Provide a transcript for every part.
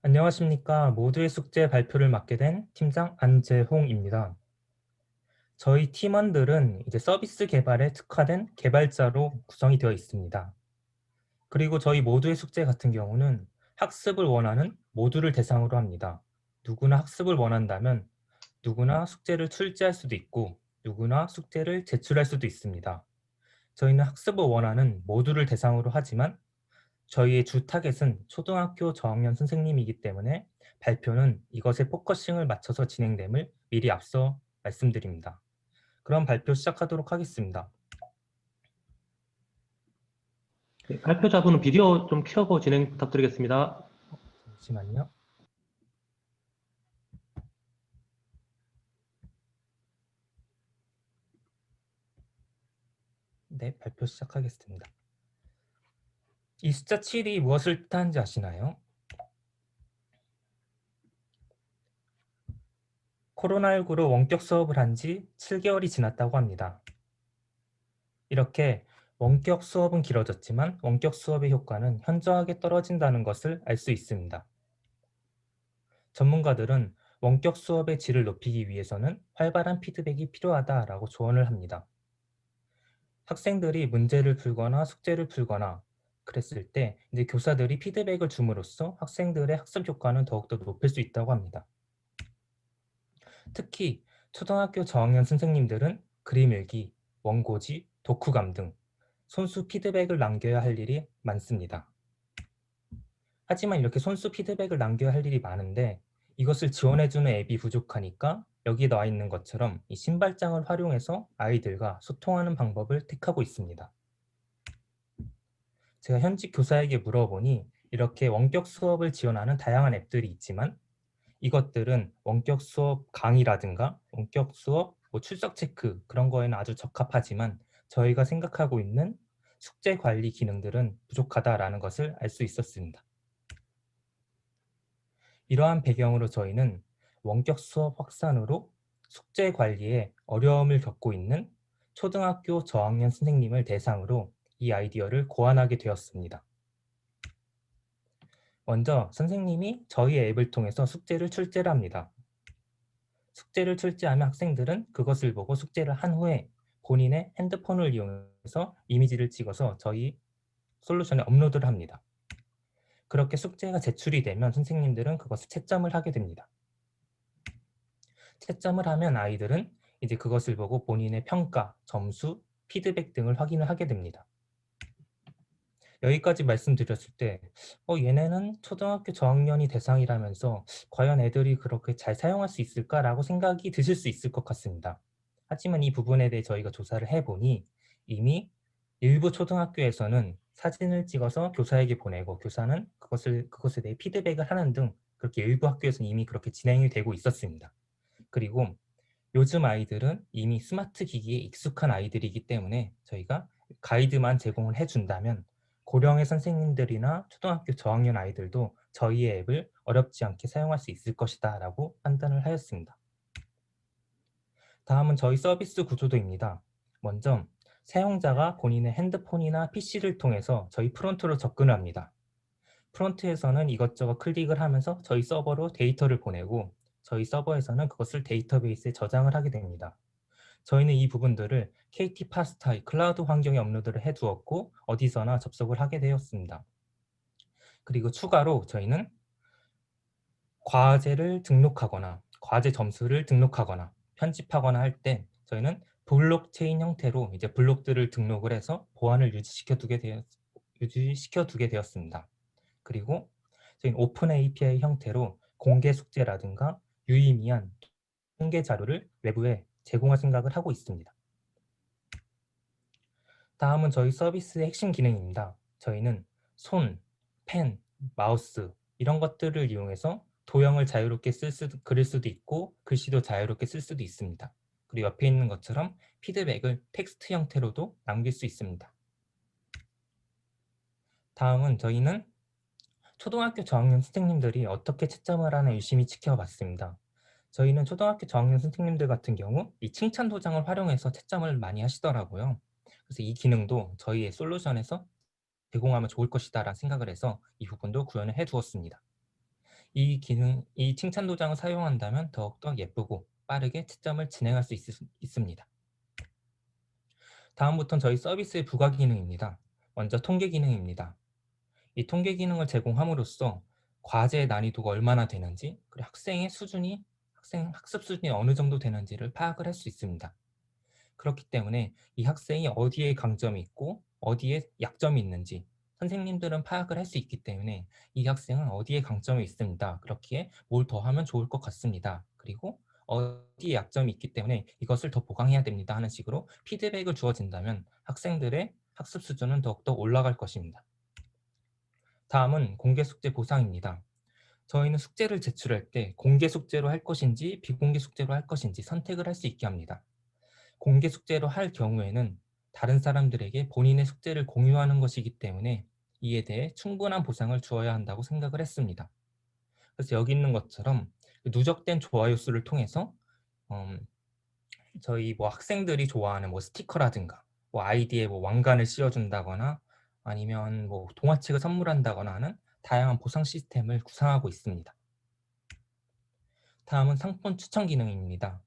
안녕하십니까. 모두의 숙제 발표를 맡게 된 팀장 안재홍입니다. 저희 팀원들은 이제 서비스 개발에 특화된 개발자로 구성이 되어 있습니다. 그리고 저희 모두의 숙제 같은 경우는 학습을 원하는 모두를 대상으로 합니다. 누구나 학습을 원한다면 누구나 숙제를 출제할 수도 있고 누구나 숙제를 제출할 수도 있습니다. 저희는 학습을 원하는 모두를 대상으로 하지만 저희의 주 타겟은 초등학교 저학년 선생님이기 때문에 발표는 이것에 포커싱을 맞춰서 진행됨을 미리 앞서 말씀드립니다. 그럼 발표 시작하도록 하겠습니다. 네, 발표자분은 비디오 좀 켜고 진행 부탁드리겠습니다. 잠시만요. 네, 발표 시작하겠습니다. 이 숫자 7이 무엇을 뜻하는지 아시나요? 코로나19로 원격 수업을 한 지 7개월이 지났다고 합니다. 이렇게 원격 수업은 길어졌지만 원격 수업의 효과는 현저하게 떨어진다는 것을 알 수 있습니다. 전문가들은 원격 수업의 질을 높이기 위해서는 활발한 피드백이 필요하다라고 조언을 합니다. 학생들이 문제를 풀거나 숙제를 풀거나 그랬을 때 이제 교사들이 피드백을 줌으로써 학생들의 학습 효과는 더욱더 높일 수 있다고 합니다. 특히 초등학교 저학년 선생님들은 그림 일기, 원고지, 독후감 등 손수 피드백을 남겨야 할 일이 많습니다. 하지만 이렇게 손수 피드백을 남겨야 할 일이 많은데 이것을 지원해주는 앱이 부족하니까 여기 나와 있는 것처럼 이 신발장을 활용해서 아이들과 소통하는 방법을 택하고 있습니다. 제가 현직 교사에게 물어보니 이렇게 원격 수업을 지원하는 다양한 앱들이 있지만 이것들은 원격 수업 강의라든가 원격 수업 출석 체크 그런 거에는 아주 적합하지만 저희가 생각하고 있는 숙제 관리 기능들은 부족하다라는 것을 알 수 있었습니다. 이러한 배경으로 저희는 원격 수업 확산으로 숙제 관리에 어려움을 겪고 있는 초등학교 저학년 선생님을 대상으로 이 아이디어를 고안하게 되었습니다. 먼저 선생님이 저희 앱을 통해서 숙제를 출제를 합니다. 숙제를 출제하면 학생들은 그것을 보고 숙제를 한 후에 본인의 핸드폰을 이용해서 이미지를 찍어서 저희 솔루션에 업로드를 합니다. 그렇게 숙제가 제출이 되면 선생님들은 그것을 채점을 하게 됩니다. 채점을 하면 아이들은 이제 그것을 보고 본인의 평가, 점수, 피드백 등을 확인을 하게 됩니다. 여기까지 말씀드렸을 때 얘네는 초등학교 저학년이 대상이라면서 과연 애들이 그렇게 잘 사용할 수 있을까라고 생각이 드실 수 있을 것 같습니다. 하지만 이 부분에 대해 저희가 조사를 해보니 이미 일부 초등학교에서는 사진을 찍어서 교사에게 보내고 교사는 그것에 대해 피드백을 하는 등 그렇게 일부 학교에서는 이미 그렇게 진행이 되고 있었습니다. 그리고 요즘 아이들은 이미 스마트 기기에 익숙한 아이들이기 때문에 저희가 가이드만 제공을 해준다면 고령의 선생님들이나 초등학교 저학년 아이들도 저희의 앱을 어렵지 않게 사용할 수 있을 것이다 라고 판단을 하였습니다. 다음은 저희 서비스 구조도입니다. 먼저 사용자가 본인의 핸드폰이나 PC를 통해서 저희 프론트로 접근을 합니다. 프론트에서는 이것저것 클릭을 하면서 저희 서버로 데이터를 보내고 저희 서버에서는 그것을 데이터베이스에 저장을 하게 됩니다. 저희는 이 부분들을 KT 파스타의 클라우드 환경에 업로드를 해두었고 어디서나 접속을 하게 되었습니다. 그리고 추가로 저희는 과제를 등록하거나 과제 점수를 등록하거나 편집하거나 할 때 저희는 블록체인 형태로 이제 블록들을 등록을 해서 보안을 유지시켜 두게 되었습니다. 그리고 저희는 오픈 API 형태로 공개 숙제라든가 유의미한 통계 자료를 외부에 제공할 생각을 하고 있습니다. 다음은 저희 서비스의 핵심 기능입니다. 저희는 손, 펜, 마우스 이런 것들을 이용해서 도형을 자유롭게 그릴 수도 있고 글씨도 자유롭게 쓸 수도 있습니다. 그리고 옆에 있는 것처럼 피드백을 텍스트 형태로도 남길 수 있습니다. 다음은 저희는 초등학교 저학년 선생님들이 어떻게 채점을 하나 유심히 지켜봤습니다. 저희는 초등학교 저학년 선생님들 같은 경우 이 칭찬 도장을 활용해서 채점을 많이 하시더라고요. 그래서 이 기능도 저희의 솔루션에서 제공하면 좋을 것이다 라는 생각을 해서 이 부분도 구현을 해두었습니다. 이 칭찬 도장을 사용한다면 더욱더 예쁘고 빠르게 채점을 진행할 수 있습니다. 다음부터는 저희 서비스의 부가 기능입니다. 먼저 통계 기능입니다. 이 통계 기능을 제공함으로써 과제의 난이도가 얼마나 되는지, 그리고 학생 학습 수준이 어느 정도 되는지를 파악을 할 수 있습니다. 그렇기 때문에 이 학생이 어디에 강점이 있고 어디에 약점이 있는지 선생님들은 파악을 할 수 있기 때문에 이 학생은 어디에 강점이 있습니다. 그렇기에 뭘 더 하면 좋을 것 같습니다. 그리고 어디에 약점이 있기 때문에 이것을 더 보강해야 됩니다 하는 식으로 피드백을 주어진다면 학생들의 학습 수준은 더욱더 올라갈 것입니다. 다음은 공개 숙제 보상입니다. 저희는 숙제를 제출할 때 공개 숙제로 할 것인지 비공개 숙제로 할 것인지 선택을 할 수 있게 합니다. 공개 숙제로 할 경우에는 다른 사람들에게 본인의 숙제를 공유하는 것이기 때문에 이에 대해 충분한 보상을 주어야 한다고 생각을 했습니다. 그래서 여기 있는 것처럼 누적된 좋아요 수를 통해서 음, 저희 뭐 학생들이 좋아하는 뭐 스티커라든가 뭐 아이디에 뭐 왕관을 씌워준다거나 아니면 뭐 동화책을 선물한다거나 하는 다양한 보상 시스템을 구상하고 있습니다. 다음은 상품 추천 기능입니다.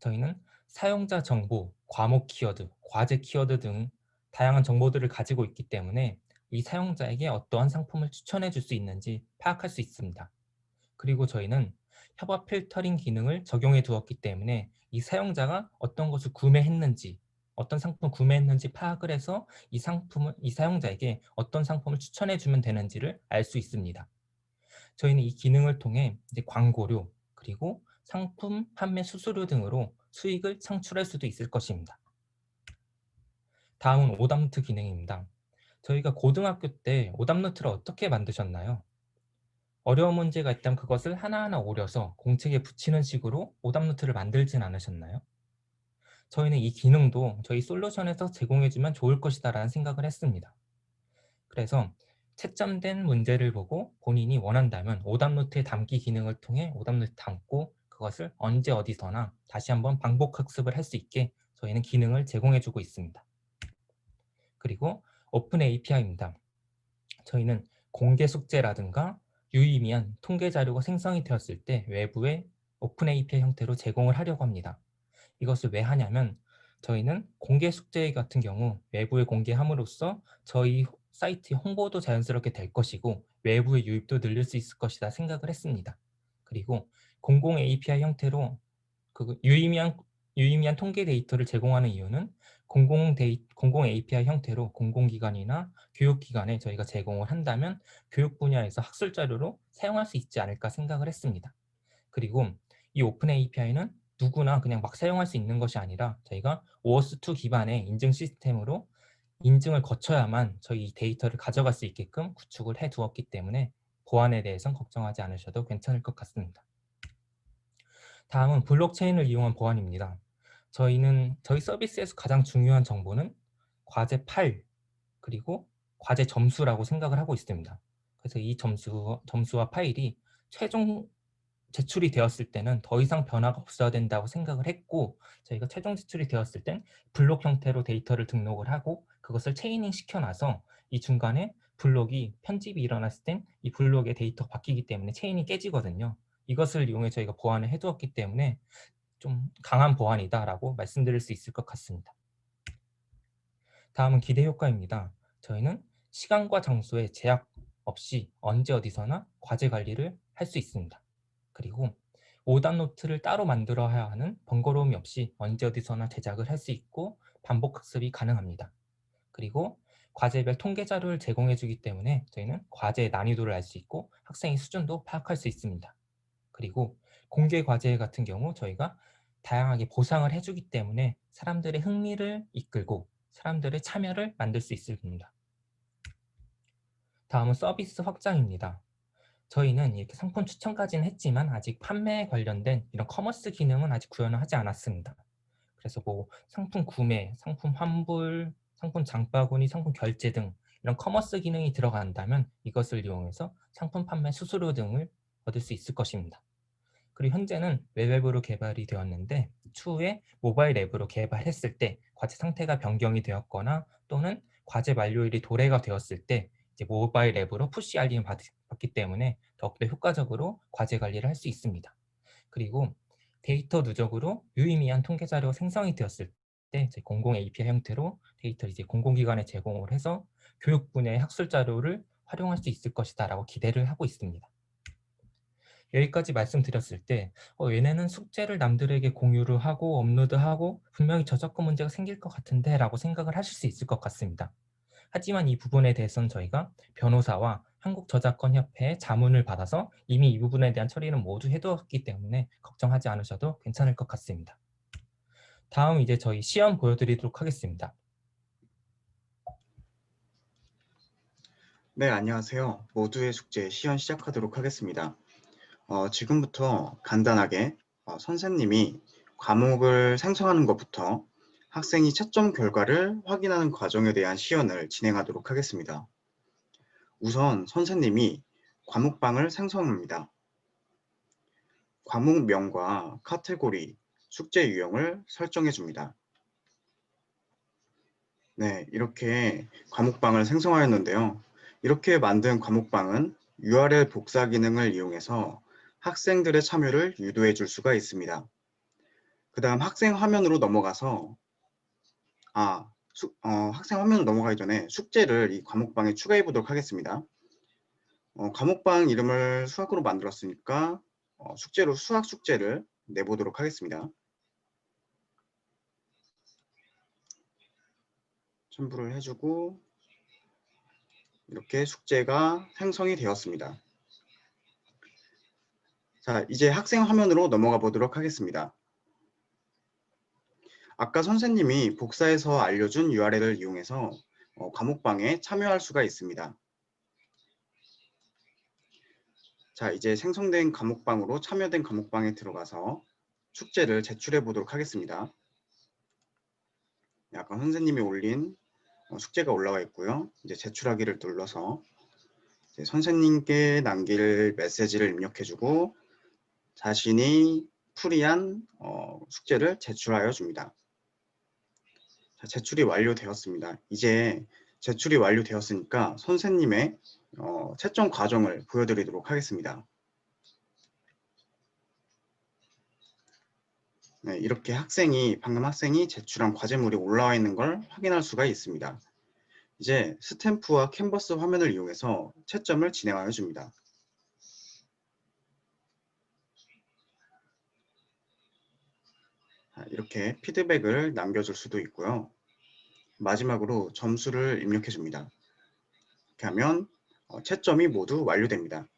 저희는 사용자 정보, 과목 키워드, 과제 키워드 등 다양한 정보들을 가지고 있기 때문에 이 사용자에게 어떠한 상품을 추천해 줄 수 있는지 파악할 수 있습니다. 그리고 저희는 협업 필터링 기능을 적용해 두었기 때문에 이 사용자가 어떤 것을 구매했는지, 어떤 상품을 구매했는지 파악을 해서 이 사용자에게 어떤 상품을 추천해 주면 되는지를 알 수 있습니다. 저희는 이 기능을 통해 이제 광고료 그리고 상품 판매 수수료 등으로 수익을 창출할 수도 있을 것입니다. 다음은 오답노트 기능입니다. 저희가 고등학교 때 오답노트를 어떻게 만드셨나요? 어려운 문제가 있다면 그것을 하나하나 오려서 공책에 붙이는 식으로 오답노트를 만들진 않으셨나요? 저희는 이 기능도 저희 솔루션에서 제공해주면 좋을 것이다라는 생각을 했습니다. 그래서 채점된 문제를 보고 본인이 원한다면 오답노트에 담기 기능을 통해 오답노트에 담고 그것을 언제 어디서나 다시 한번 반복 학습을 할 수 있게 저희는 기능을 제공해주고 있습니다. 그리고 오픈 API입니다. 저희는 공개 숙제라든가 유의미한 통계 자료가 생성이 되었을 때 외부에 오픈 API 형태로 제공을 하려고 합니다. 이것을 왜 하냐면 저희는 공개 숙제 같은 경우 외부에 공개함으로써 저희 사이트의 홍보도 자연스럽게 될 것이고 외부의 유입도 늘릴 수 있을 것이다 생각을 했습니다. 그리고 공공 API 형태로 그 유의미한 통계 데이터를 제공하는 이유는 공공 API 형태로 공공기관이나 교육기관에 저희가 제공을 한다면 교육 분야에서 학술 자료로 사용할 수 있지 않을까 생각을 했습니다. 그리고 이 오픈 API는 누구나 그냥 막 사용할 수 있는 것이 아니라 저희가 OAuth2 기반의 인증 시스템으로 인증을 거쳐야만 저희 데이터를 가져갈 수 있게끔 구축을 해 두었기 때문에 보안에 대해선 걱정하지 않으셔도 괜찮을 것 같습니다. 다음은 블록체인을 이용한 보안입니다. 저희는 저희 서비스에서 가장 중요한 정보는 과제 파일 그리고 과제 점수라고 생각을 하고 있습니다. 그래서 이 점수와 파일이 최종 제출이 되었을 때는 더 이상 변화가 없어야 된다고 생각을 했고 저희가 최종 제출이 되었을 땐 블록 형태로 데이터를 등록을 하고 그것을 체이닝 시켜놔서 이 중간에 블록이 편집이 일어났을 땐 이 블록의 데이터가 바뀌기 때문에 체인이 깨지거든요. 이것을 이용해 저희가 보안을 해두었기 때문에 좀 강한 보안이다라고 말씀드릴 수 있을 것 같습니다. 다음은 기대 효과입니다. 저희는 시간과 장소에 제약 없이 언제 어디서나 과제 관리를 할 수 있습니다. 그리고 오답 노트를 따로 만들어야 하는 번거로움이 없이 언제 어디서나 제작을 할 수 있고 반복 학습이 가능합니다. 그리고 과제별 통계 자료를 제공해 주기 때문에 저희는 과제의 난이도를 알 수 있고 학생의 수준도 파악할 수 있습니다. 그리고 공개 과제 같은 경우 저희가 다양하게 보상을 해주기 때문에 사람들의 흥미를 이끌고 사람들의 참여를 만들 수 있습니다. 다음은 서비스 확장입니다. 저희는 이렇게 상품 추천까지는 했지만 아직 판매에 관련된 이런 커머스 기능은 아직 구현을 하지 않았습니다. 그래서 뭐 상품 구매, 상품 환불, 상품 장바구니, 상품 결제 등 이런 커머스 기능이 들어간다면 이것을 이용해서 상품 판매 수수료 등을 얻을 수 있을 것입니다. 그리고 현재는 웹앱으로 개발이 되었는데 추후에 모바일 앱으로 개발했을 때 과제 상태가 변경이 되었거나 또는 과제 만료일이 도래가 되었을 때 이제 모바일 앱으로 푸시 알림을 받기 때문에 더욱더 효과적으로 과제 관리를 할 수 있습니다. 그리고 데이터 누적으로 유의미한 통계 자료 생성이 되었을 때 이제 공공 API 형태로 데이터를 이제 공공기관에 제공을 해서 교육 분야의 학술 자료를 활용할 수 있을 것이다라고 기대를 하고 있습니다. 여기까지 말씀드렸을 때 얘네는 숙제를 남들에게 공유를 하고 업로드하고 분명히 저작권 문제가 생길 것 같은데 라고 생각을 하실 수 있을 것 같습니다. 하지만 이 부분에 대해서는 저희가 변호사와 한국저작권협회의 자문을 받아서 이미 이 부분에 대한 처리는 모두 해두었기 때문에 걱정하지 않으셔도 괜찮을 것 같습니다. 다음 이제 저희 시험 보여드리도록 하겠습니다. 네, 안녕하세요. 모두의 숙제 시연 시작하도록 하겠습니다. 지금부터 간단하게 선생님이 과목을 생성하는 것부터 학생이 채점 결과를 확인하는 과정에 대한 시연을 진행하도록 하겠습니다. 우선 선생님이 과목방을 생성합니다. 과목명과 카테고리, 숙제 유형을 설정해 줍니다. 네, 이렇게 과목방을 생성하였는데요. 이렇게 만든 과목방은 URL 복사 기능을 이용해서 학생들의 참여를 유도해 줄 수가 있습니다. 그 다음 학생 화면으로 넘어가서 학생 화면으로 넘어가기 전에 숙제를 이 과목방에 추가해 보도록 하겠습니다. 과목방 이름을 수학으로 만들었으니까 숙제로 수학 숙제를 내보도록 하겠습니다. 첨부를 해주고 이렇게 숙제가 생성이 되었습니다. 자, 이제 학생 화면으로 넘어가 보도록 하겠습니다. 아까 선생님이 복사해서 알려준 URL을 이용해서 과목방에 참여할 수가 있습니다. 자, 이제 생성된 과목방으로 참여된 과목방에 들어가서 숙제를 제출해 보도록 하겠습니다. 아까 선생님이 올린 숙제가 올라와 있고요. 이제 제출하기를 눌러서 이제 선생님께 남길 메시지를 입력해주고 자신이 풀이한 숙제를 제출하여 줍니다. 자, 제출이 완료되었습니다. 이제 제출이 완료되었으니까 선생님의 채점 과정을 보여드리도록 하겠습니다. 네, 이렇게 방금 학생이 제출한 과제물이 올라와 있는 걸 확인할 수가 있습니다. 이제 스탬프와 캔버스 화면을 이용해서 채점을 진행하여 줍니다. 이렇게 피드백을 남겨줄 수도 있고요. 마지막으로 점수를 입력해 줍니다. 이렇게 하면 채점이 모두 완료됩니다.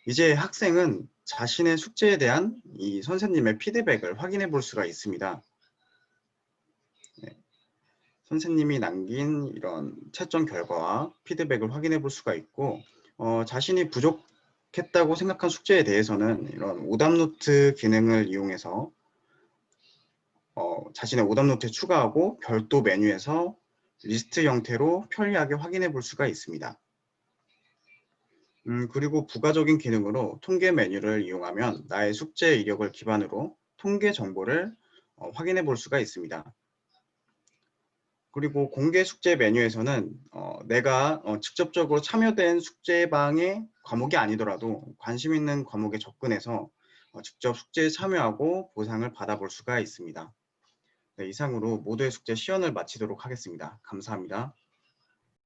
이제 학생은 자신의 숙제에 대한 이 선생님의 피드백을 확인해 볼 수가 있습니다. 네. 선생님이 남긴 이런 채점 결과와 피드백을 확인해 볼 수가 있고 자신이 부족했다고 생각한 숙제에 대해서는 이런 오답노트 기능을 이용해서 자신의 오답노트에 추가하고 별도 메뉴에서 리스트 형태로 편리하게 확인해 볼 수가 있습니다. 그리고 부가적인 기능으로 통계 메뉴를 이용하면 나의 숙제 이력을 기반으로 통계 정보를 확인해 볼 수가 있습니다. 그리고 공개 숙제 메뉴에서는 내가 직접적으로 참여된 숙제방의 과목이 아니더라도 관심 있는 과목에 접근해서 직접 숙제에 참여하고 보상을 받아볼 수가 있습니다. 네, 이상으로 모두의 숙제 시연을 마치도록 하겠습니다. 감사합니다.